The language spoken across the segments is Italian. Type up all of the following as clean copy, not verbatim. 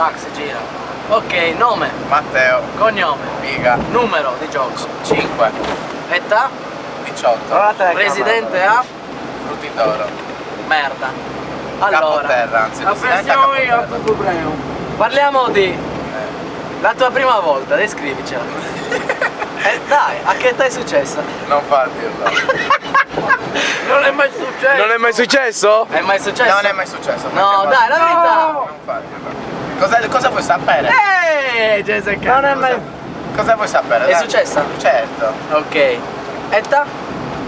Max gira. Ok, nome? Matteo. Cognome? Piga. Numero di gioco? 5. Età? 18. Presidente a? Frutti d'oro. Merda. Allora, Capoterra, anzi, la presidente a pressione Capoterra. parliamo di la tua prima volta, descrivicela. Dai, a che età è successa? Non fa dirlo. Non è mai successo. Non è mai successo? È mai successo? Non è mai successo. No, dai, la verità. Non fa dirlo. Cosa vuoi sapere? Jessica. Non è mai... Cosa vuoi sapere? È dai? successa? Certo. Ok. Età?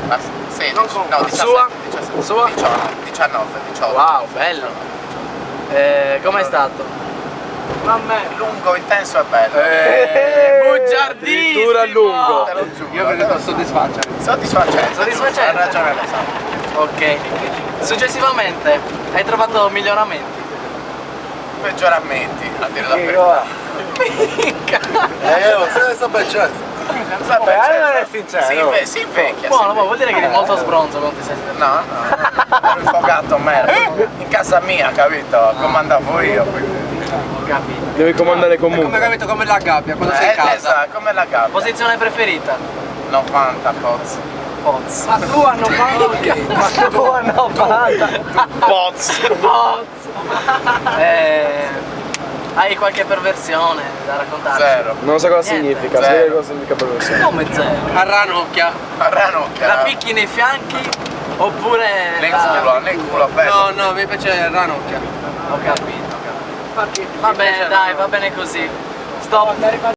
Ma 16. Non No, conta. 17. Sua? 17. Sua? 19. 18. Wow, bello. Com'è stato? Lungo, intenso e bello. Bugiardissimo. Addirittura lungo. Te lo giuro. Io credo soddisfacente. Soddisfacente. Soddisfacente. Hai ragione Alessandro. Ok. Successivamente hai trovato miglioramenti? Peggioramenti, a dire la verità. sto facendo. Allora è sincero. Si invecchia. Buono, vuol dire che eri molto sbronzo quando ti sei No, no. Ero infogato merda. In casa mia, capito? Comandavo io, quindi. Ho capito. Devi comandare Come comunque. capito come la gabbia quando sei in casa. Esatto, come la gabbia. Posizione preferita? 90 pozzi. Poz. Ma tu hanno fatto Ma tu hanno fatta. Poz. Poz. Hai qualche perversione da raccontare? Zero. Non so cosa Niente. significa, Zero. spiega cosa significa professione. Come zero? a ranocchia. A ranocchia. La picchi nei fianchi oppure Nel la... culo, bello. No, mi piace ranocchia. Ho capito. Vabbè, dai, va bene così. Stop.